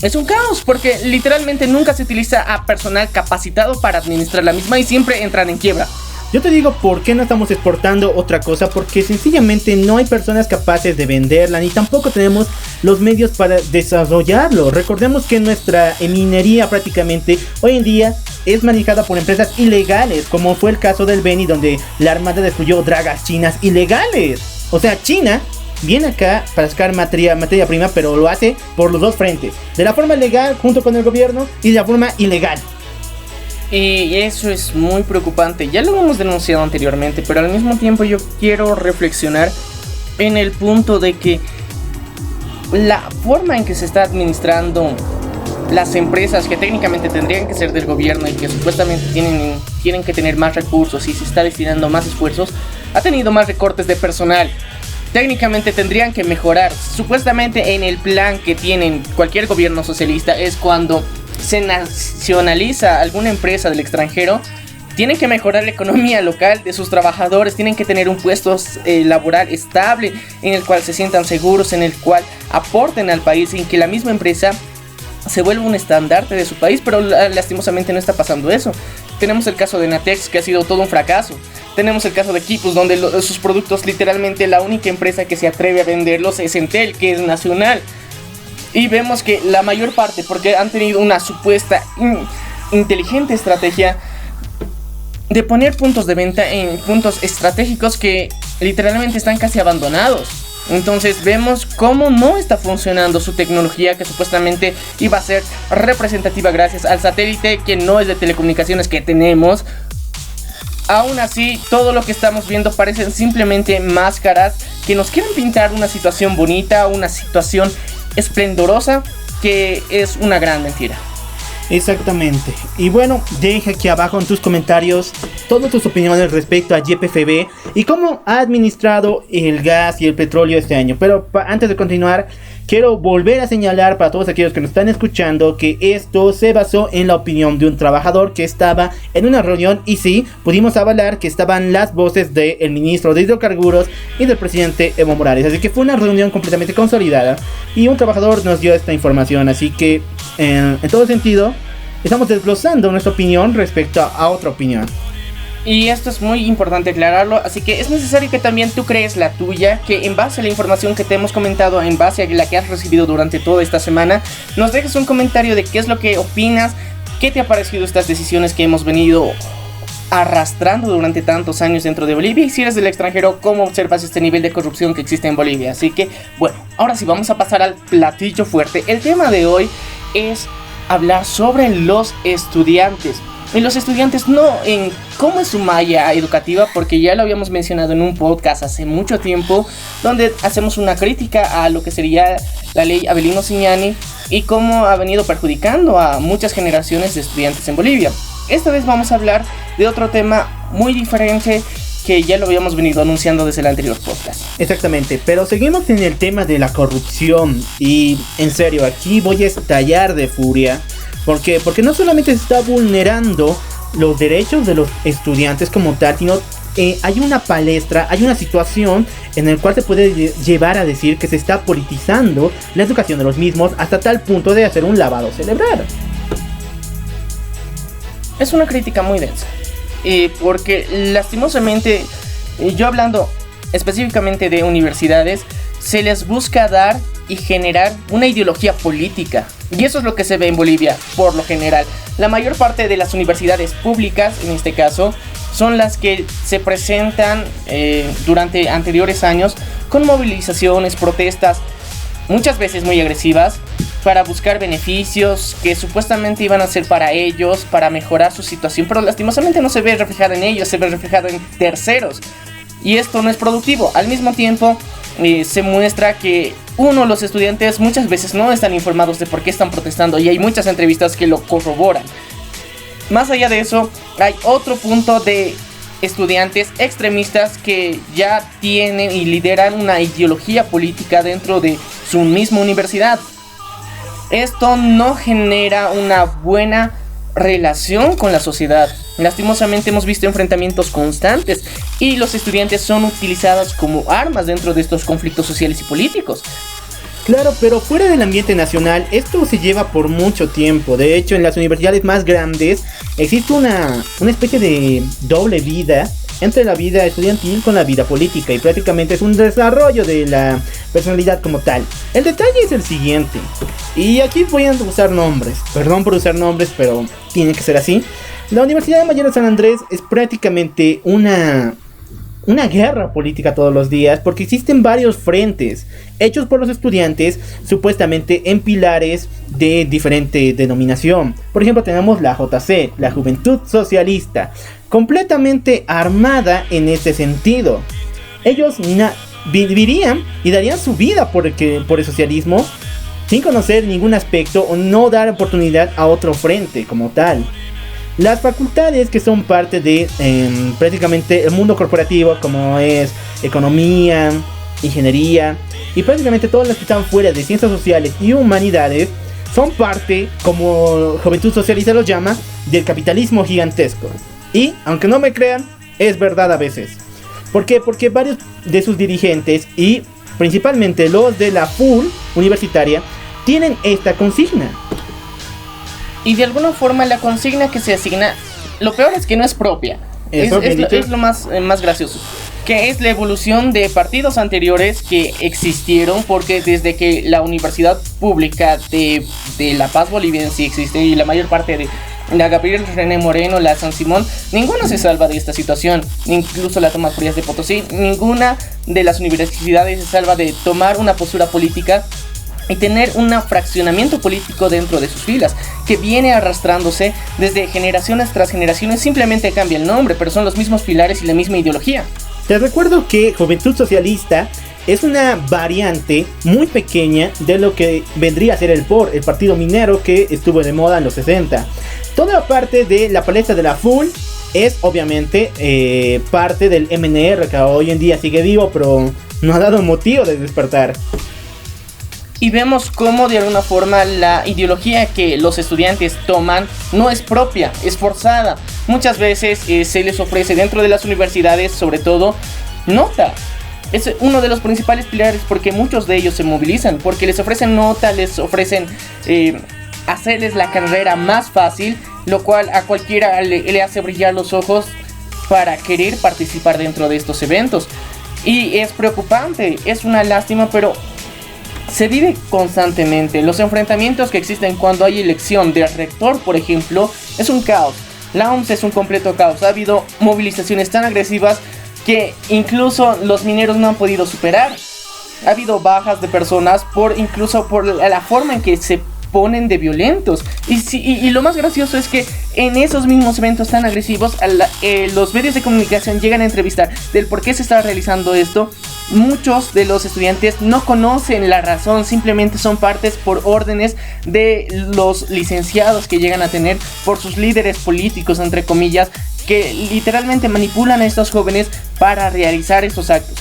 es un caos, porque literalmente nunca se utiliza a personal capacitado para administrar la misma y siempre entran en quiebra. Yo te digo por qué no estamos exportando otra cosa, porque sencillamente no hay personas capaces de venderla, ni tampoco tenemos los medios para desarrollarlo. Recordemos que nuestra minería prácticamente hoy en día es manejada por empresas ilegales, como fue el caso del Beni, donde la armada destruyó dragas chinas ilegales. O sea, China viene acá para sacar materia prima, pero lo hace por los dos frentes, de la forma legal junto con el gobierno y de la forma ilegal. Y eso es muy preocupante. Ya lo hemos denunciado anteriormente, pero al mismo tiempo yo quiero reflexionar en el punto de que la forma en que se está administrando las empresas que técnicamente tendrían que ser del gobierno y que supuestamente tienen que tener más recursos y se está destinando más esfuerzos, ha tenido más recortes de personal. Técnicamente tendrían que mejorar. Supuestamente en el plan que tienen cualquier gobierno socialista es cuando se nacionaliza alguna empresa del extranjero, tienen que mejorar la economía local de sus trabajadores, tienen que tener un puesto laboral estable en el cual se sientan seguros, en el cual aporten al país, en que la misma empresa se vuelva un estandarte de su país, pero lastimosamente no está pasando eso. Tenemos el caso de Natex, que ha sido todo un fracaso. Tenemos el caso de Quipus, donde sus productos literalmente la única empresa que se atreve a venderlos es Entel, que es nacional. Y vemos que la mayor parte, porque han tenido una supuesta inteligente estrategia de poner puntos de venta en puntos estratégicos que literalmente están casi abandonados. Entonces vemos cómo no está funcionando su tecnología, que supuestamente iba a ser representativa gracias al satélite, que no es de telecomunicaciones que tenemos. Aún así, todo lo que estamos viendo parecen simplemente máscaras que nos quieren pintar una situación bonita, una situación esplendorosa, que es una gran mentira. Exactamente. Y bueno, deja aquí abajo en tus comentarios todas tus opiniones respecto a YPFB y cómo ha administrado el gas y el petróleo este año. Pero antes de continuar, quiero volver a señalar para todos aquellos que nos están escuchando que esto se basó en la opinión de un trabajador que estaba en una reunión, y sí, pudimos avalar que estaban las voces del ministro de Hidrocarburos y del presidente Evo Morales. Así que fue una reunión completamente consolidada y un trabajador nos dio esta información. Así que en todo sentido estamos desglosando nuestra opinión respecto a otra opinión. Y esto es muy importante aclararlo, así que es necesario que también tú crees la tuya, que en base a la información que te hemos comentado, en base a la que has recibido durante toda esta semana, nos dejes un comentario de qué es lo que opinas, qué te ha parecido estas decisiones que hemos venido arrastrando durante tantos años dentro de Bolivia, y si eres del extranjero, cómo observas este nivel de corrupción que existe en Bolivia. Así que, bueno, ahora sí vamos a pasar al platillo fuerte. El tema de hoy es hablar sobre los estudiantes. Y los estudiantes no en cómo es su malla educativa, porque ya lo habíamos mencionado en un podcast hace mucho tiempo, donde hacemos una crítica a lo que sería la ley Avelino Cignani y cómo ha venido perjudicando a muchas generaciones de estudiantes en Bolivia. Esta vez vamos a hablar de otro tema muy diferente que ya lo habíamos venido anunciando desde el anterior podcast. Exactamente, pero seguimos en el tema de la corrupción y en serio, aquí voy a estallar de furia. ¿Por qué? Porque no solamente se está vulnerando los derechos de los estudiantes como tal, sino hay una palestra, hay una situación en la cual se puede llevar a decir que se está politizando la educación de los mismos hasta tal punto de hacer un lavado cerebral. Es una crítica muy densa, porque lastimosamente, yo hablando específicamente de universidades, se les busca dar y generar una ideología política. Y eso es lo que se ve en Bolivia, por lo general. La mayor parte de las universidades públicas, en este caso, son las que se presentan durante anteriores años con movilizaciones, protestas, muchas veces muy agresivas, para buscar beneficios que supuestamente iban a ser para ellos, para mejorar su situación, pero lastimosamente no se ve reflejado en ellos, se ve reflejado en terceros. Y esto no es productivo. Al mismo tiempo, se muestra que los estudiantes muchas veces no están informados de por qué están protestando, y hay muchas entrevistas que lo corroboran. Más allá de eso, hay otro punto de estudiantes extremistas que ya tienen y lideran una ideología política dentro de su misma universidad. Esto no genera una buena relación con la sociedad. Lastimosamente hemos visto enfrentamientos constantes y los estudiantes son utilizados como armas dentro de estos conflictos sociales y políticos. Claro, pero fuera del ambiente nacional, esto se lleva por mucho tiempo. De hecho, en las universidades más grandes existe una especie de doble vida entre la vida estudiantil con la vida política, y prácticamente es un desarrollo de la personalidad como tal. El detalle es el siguiente, y aquí voy a usar nombres, perdón por usar nombres, pero tiene que ser así. La Universidad Mayor de San Andrés es prácticamente una guerra política todos los días, porque existen varios frentes hechos por los estudiantes supuestamente en pilares de diferente denominación. Por ejemplo, tenemos la JC, la Juventud Socialista, completamente armada en este sentido. Ellos vivirían y darían su vida por el socialismo sin conocer ningún aspecto o no dar oportunidad a otro frente como tal. Las facultades que son parte de prácticamente el mundo corporativo, como es economía, ingeniería y prácticamente todas las que están fuera de ciencias sociales y humanidades, son parte, como Juventud Socialista los llama, del capitalismo gigantesco. Y, aunque no me crean, es verdad a veces. ¿Por qué? Porque varios de sus dirigentes y principalmente los de la FUL universitaria tienen esta consigna. Y de alguna forma la consigna que se asigna, lo peor es que no es propia. Es lo más gracioso. Que es la evolución de partidos anteriores que existieron, porque desde que la Universidad Pública de La Paz Boliviense existe, y la mayor parte de la Gabriel René Moreno, la San Simón, ninguna se salva de esta situación. Incluso la Tomás Frías de Potosí, ninguna de las universidades se salva de tomar una postura política y tener un fraccionamiento político dentro de sus filas, que viene arrastrándose desde generaciones tras generaciones. Simplemente cambia el nombre, pero son los mismos pilares y la misma ideología. Te recuerdo que Juventud Socialista es una variante muy pequeña de lo que vendría a ser el POR, el partido minero que estuvo de moda en los 60. Toda parte de la palestra de la FUL es obviamente parte del MNR, que hoy en día sigue vivo, pero no ha dado motivo de despertar. Y vemos cómo de alguna forma la ideología que los estudiantes toman no es propia, es forzada. Muchas veces se les ofrece dentro de las universidades, sobre todo, nota. Es uno de los principales pilares, porque muchos de ellos se movilizan, porque les ofrecen nota, les ofrecen hacerles la carrera más fácil, lo cual a cualquiera le hace brillar los ojos para querer participar dentro de estos eventos. Y es preocupante, es una lástima, pero se vive constantemente. Los enfrentamientos que existen cuando hay elección de rector, por ejemplo, es un caos. La OMS es un completo caos. Ha habido movilizaciones tan agresivas que incluso los mineros no han podido superar. Ha habido bajas de personas incluso por la forma en que se ponen de violentos. Y lo más gracioso es que en esos mismos eventos tan agresivos los medios de comunicación llegan a entrevistar del por qué se está realizando esto. Muchos de los estudiantes no conocen la razón, simplemente son partes por órdenes de los licenciados que llegan a tener por sus líderes políticos, entre comillas, que literalmente manipulan a estos jóvenes para realizar estos actos.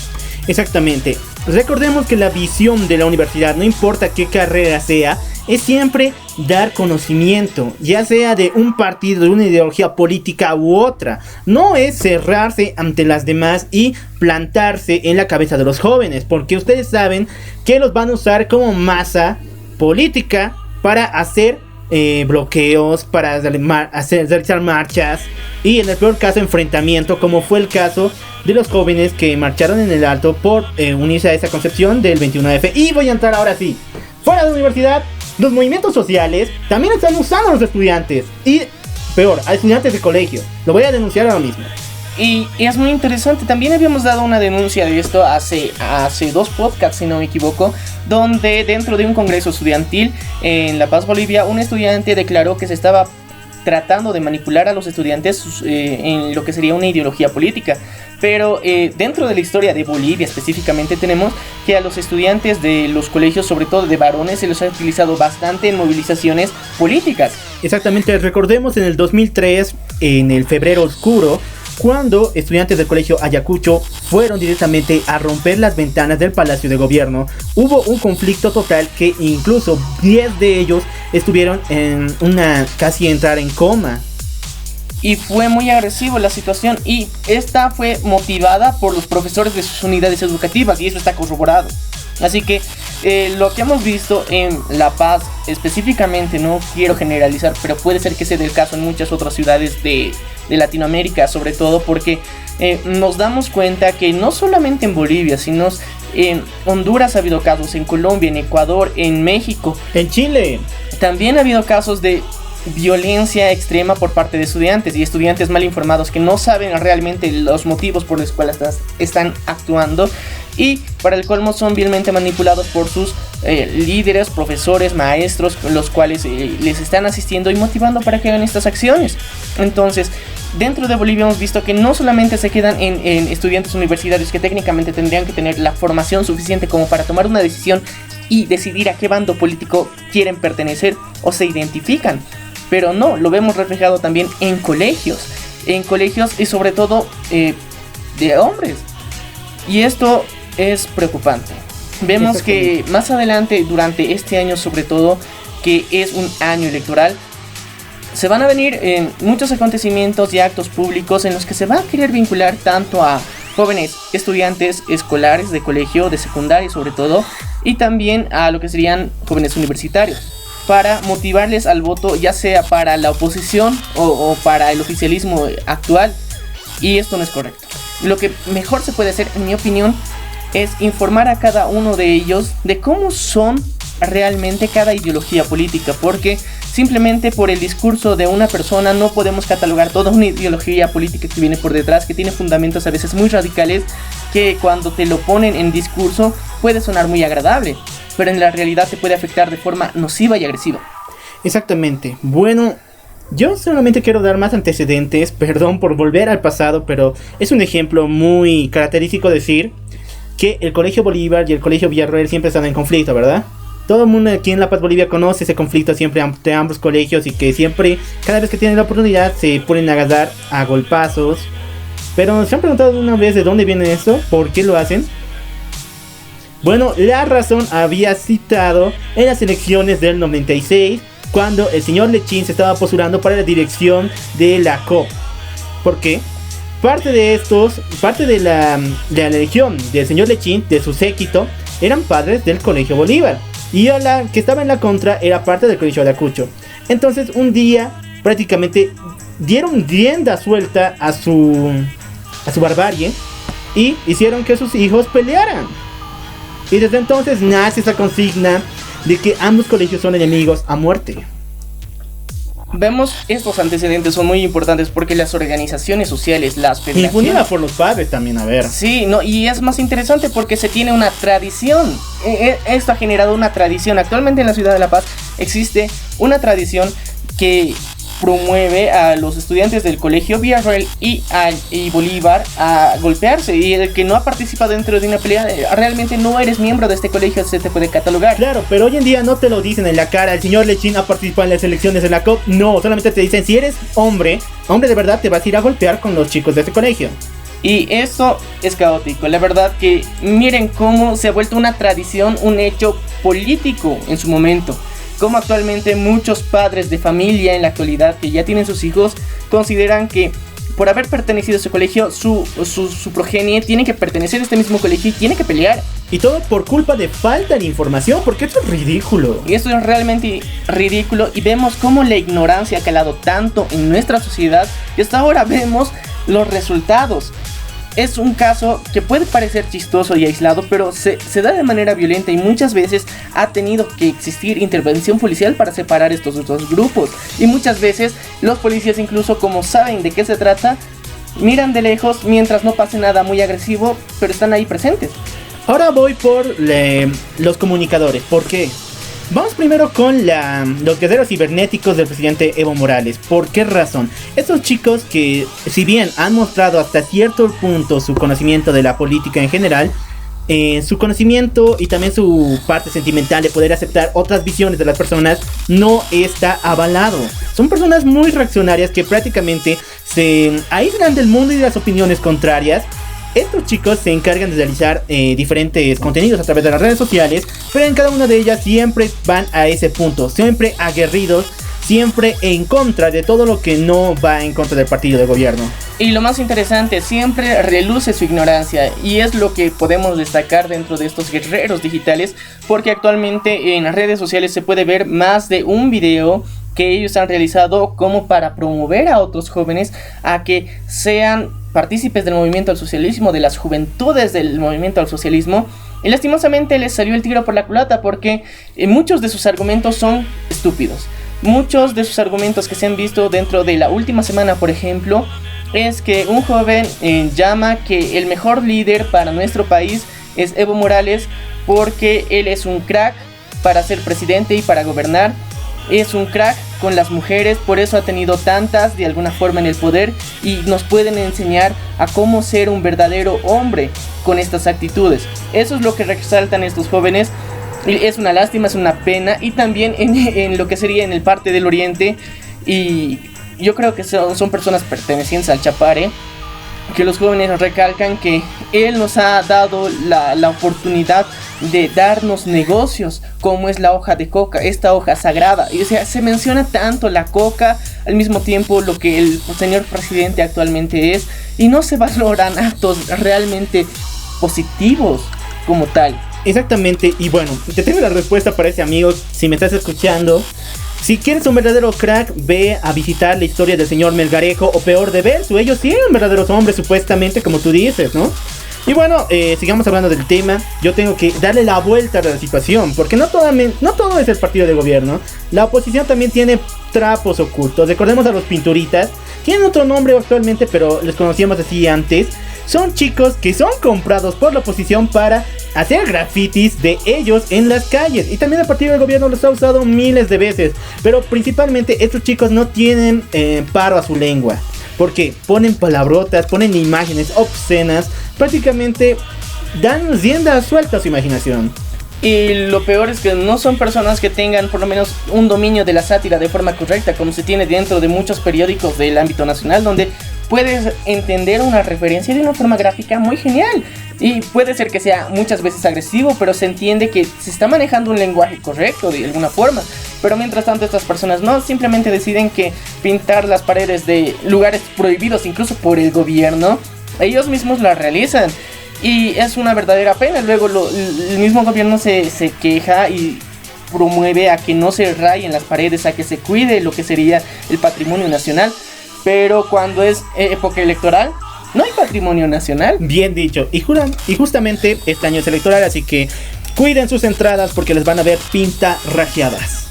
Exactamente. Recordemos que la visión de la universidad, no importa qué carrera sea, es siempre dar conocimiento, ya sea de un partido, de una ideología política u otra. No es cerrarse ante las demás y plantarse en la cabeza de los jóvenes, porque ustedes saben que los van a usar como masa política para hacer bloqueos, para realizar marchas y en el peor caso enfrentamiento, como fue el caso de los jóvenes que marcharon en el Alto por unirse a esa concepción del 21F. Y voy a entrar ahora sí, fuera de la universidad, los movimientos sociales también están usando a los estudiantes y peor, a estudiantes de colegio. Lo voy a denunciar ahora mismo. Y es muy interesante, también habíamos dado una denuncia de esto hace 2 podcasts, si no me equivoco, donde dentro de un congreso estudiantil en La Paz, Bolivia, un estudiante declaró que se estaba tratando de manipular a los estudiantes en lo que sería una ideología política. Pero dentro de la historia de Bolivia específicamente tenemos que a los estudiantes de los colegios, sobre todo de varones, se los ha utilizado bastante en movilizaciones políticas. Exactamente, recordemos en el 2003, en el febrero oscuro, cuando estudiantes del colegio Ayacucho fueron directamente a romper las ventanas del Palacio de Gobierno. Hubo un conflicto total que incluso 10 de ellos estuvieron en casi entrar en coma. Y fue muy agresivo la situación, y esta fue motivada por los profesores de sus unidades educativas, y eso está corroborado. Así que lo que hemos visto en La Paz específicamente, no quiero generalizar, pero puede ser que sea el caso en muchas otras ciudades de Latinoamérica, sobre todo porque nos damos cuenta que no solamente en Bolivia, sino en Honduras ha habido casos, en Colombia, en Ecuador, en México, en Chile también ha habido casos de violencia extrema por parte de estudiantes, y estudiantes mal informados que no saben realmente los motivos por los cuales están actuando, y para el colmo son vilmente manipulados por sus líderes, profesores, maestros, los cuales les están asistiendo y motivando para que hagan estas acciones. Entonces, dentro de Bolivia hemos visto que no solamente se quedan en estudiantes universitarios que técnicamente tendrían que tener la formación suficiente como para tomar una decisión y decidir a qué bando político quieren pertenecer o se identifican, pero no, lo vemos reflejado también en colegios y sobre todo de hombres, y esto es preocupante. Vemos que más adelante, durante este año sobre todo, que es un año electoral, se van a venir muchos acontecimientos y actos públicos en los que se va a querer vincular tanto a jóvenes estudiantes escolares de colegio, de secundaria sobre todo, y también a lo que serían jóvenes universitarios, para motivarles al voto, ya sea para la oposición o para el oficialismo actual, y esto no es correcto. Lo que mejor se puede hacer, en mi opinión, es informar a cada uno de ellos de cómo son realmente cada ideología política, porque simplemente por el discurso de una persona no podemos catalogar toda una ideología política que viene por detrás, que tiene fundamentos a veces muy radicales, que cuando te lo ponen en discurso puede sonar muy agradable, pero en la realidad te puede afectar de forma nociva y agresiva. Exactamente. Bueno, yo solamente quiero dar más antecedentes, perdón por volver al pasado, pero es un ejemplo muy característico decir que el Colegio Bolívar y el Colegio Villarroel siempre están en conflicto, ¿verdad? Todo el mundo aquí en La Paz, Bolivia conoce ese conflicto siempre entre ambos colegios, y que siempre, cada vez que tienen la oportunidad, se ponen a agarrar a golpazos. Pero ¿se han preguntado alguna vez de dónde viene esto? ¿Por qué lo hacen? Bueno, la razón había citado en las elecciones del 96, cuando el señor Lechín se estaba postulando para la dirección de la COP. ¿Por qué? Parte de la elección del señor Lechín, de su séquito, eran padres del Colegio Bolívar, y la que estaba en la contra era parte del Colegio Ayacucho. Entonces un día prácticamente dieron rienda suelta a su barbarie y hicieron que sus hijos pelearan. Y desde entonces nace esa consigna de que ambos colegios son enemigos a muerte. Vemos estos antecedentes son muy importantes porque las organizaciones sociales, las federaciones... Infundida por los padres también, a ver. Sí, no, y es más interesante porque se tiene una tradición. Esto ha generado una tradición. Actualmente en la ciudad de La Paz existe una tradición que promueve a los estudiantes del colegio Villarroel y Bolívar a golpearse, y el que no ha participado dentro de una pelea realmente no eres miembro de este colegio, se te puede catalogar. Claro, pero hoy en día no te lo dicen en la cara. El señor Lechín ha participado en las elecciones de la COP. No, solamente te dicen, si eres hombre de verdad, te vas a ir a golpear con los chicos de este colegio. Y esto es caótico, la verdad que miren cómo se ha vuelto una tradición, un hecho político en su momento. Como actualmente muchos padres de familia en la actualidad que ya tienen sus hijos consideran que por haber pertenecido a ese colegio, su progenie tiene que pertenecer a este mismo colegio y tiene que pelear. Y todo por culpa de falta de información, porque esto es ridículo. Y esto es realmente ridículo, y vemos cómo la ignorancia ha calado tanto en nuestra sociedad y hasta ahora vemos los resultados. Es un caso que puede parecer chistoso y aislado, pero se da de manera violenta y muchas veces ha tenido que existir intervención policial para separar estos dos grupos. Y muchas veces los policías, incluso como saben de qué se trata, miran de lejos mientras no pase nada muy agresivo, pero están ahí presentes. Ahora voy por los comunicadores. ¿Por qué? Vamos primero con los guerreros cibernéticos del presidente Evo Morales. ¿Por qué razón? Estos chicos que, si bien han mostrado hasta cierto punto su conocimiento de la política en general, su conocimiento y también su parte sentimental de poder aceptar otras visiones de las personas no está avalado. Son personas muy reaccionarias que prácticamente se aíslan del mundo y de las opiniones contrarias. Estos chicos se encargan de realizar diferentes contenidos a través de las redes sociales, pero en cada una de ellas siempre van a ese punto, siempre aguerridos, siempre en contra de todo lo que no va en contra del partido de gobierno. Y lo más interesante, siempre reluce su ignorancia, y es lo que podemos destacar dentro de estos guerreros digitales, porque actualmente en las redes sociales se puede ver más de un video que ellos han realizado como para promover a otros jóvenes a que sean partícipes del movimiento al socialismo, de las juventudes del movimiento al socialismo. Y lastimosamente les salió el tiro por la culata, porque muchos de sus argumentos son estúpidos. Muchos de sus argumentos que se han visto dentro de la última semana, por ejemplo, es que un joven llama que el mejor líder para nuestro país es Evo Morales, porque él es un crack para ser presidente y para gobernar. Es un crack con las mujeres, por eso ha tenido tantas de alguna forma en el poder, y nos pueden enseñar a cómo ser un verdadero hombre con estas actitudes. Eso es lo que resaltan estos jóvenes, y es una lástima, es una pena. Y también en lo que sería en el parte del oriente, y yo creo que son personas pertenecientes al Chapare, que los jóvenes recalcan que él nos ha dado la oportunidad de darnos negocios, como es la hoja de coca, esta hoja sagrada. Y o sea, se menciona tanto la coca, al mismo tiempo lo que el señor presidente actualmente es, y no se valoran actos realmente positivos como tal. Exactamente, y bueno, te tengo la respuesta para ese amigo, si me estás escuchando. Si quieres un verdadero crack, ve a visitar la historia del señor Melgarejo o Peor de Verso. Ellos sí eran verdaderos hombres, supuestamente, como tú dices, ¿no? Y bueno, sigamos hablando del tema. Yo tengo que darle la vuelta a la situación, porque no todo es el partido de gobierno. La oposición también tiene trapos ocultos. Recordemos a los Pinturitas. Tienen otro nombre actualmente, pero les conocíamos así antes. Son chicos que son comprados por la oposición para hacer grafitis de ellos en las calles. Y también el partido del gobierno los ha usado miles de veces. Pero principalmente estos chicos no tienen paro a su lengua, porque ponen palabrotas, ponen imágenes obscenas. Prácticamente dan rienda suelta a su imaginación. Y lo peor es que no son personas que tengan por lo menos un dominio de la sátira de forma correcta, como se tiene dentro de muchos periódicos del ámbito nacional, donde puedes entender una referencia de una forma gráfica muy genial. Y puede ser que sea muchas veces agresivo, pero se entiende que se está manejando un lenguaje correcto de alguna forma. Pero mientras tanto estas personas no, simplemente deciden que pintar las paredes de lugares prohibidos incluso por el gobierno, ellos mismos la realizan. Y es una verdadera pena. Luego el mismo gobierno se queja y promueve a que no se rayen las paredes, a que se cuide lo que sería el patrimonio nacional. pero cuando es época electoral, no hay patrimonio nacional. Bien dicho. Y justamente este año es electoral, así que cuiden sus entradas porque les van a ver pintarrajeadas.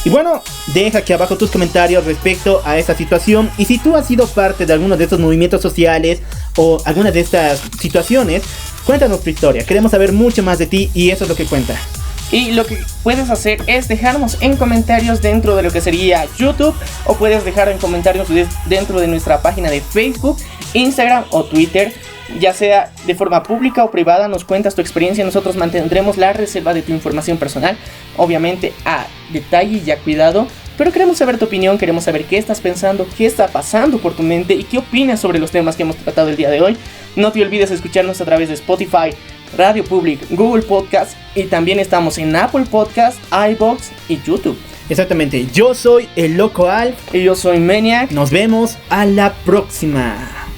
Y bueno, deja aquí abajo tus comentarios respecto a esta situación. Y si tú has sido parte de alguno de estos movimientos sociales o alguna de estas situaciones, cuéntanos tu historia. Queremos saber mucho más de ti y eso es lo que cuenta. Y lo que puedes hacer es dejarnos en comentarios dentro de lo que sería YouTube, o puedes dejar en comentarios dentro de nuestra página de Facebook, Instagram o Twitter. Ya sea de forma pública o privada, nos cuentas tu experiencia. Nosotros mantendremos la reserva de tu información personal, obviamente a detalle y a cuidado, pero queremos saber tu opinión, queremos saber qué estás pensando, qué está pasando por tu mente y qué opinas sobre los temas que hemos tratado el día de hoy. No te olvides de escucharnos a través de Spotify, Radio Public, Google Podcast, y también estamos en Apple Podcast, iVoox y YouTube. Exactamente, yo soy el Loco Alf y yo soy Maniac. Nos vemos a la próxima.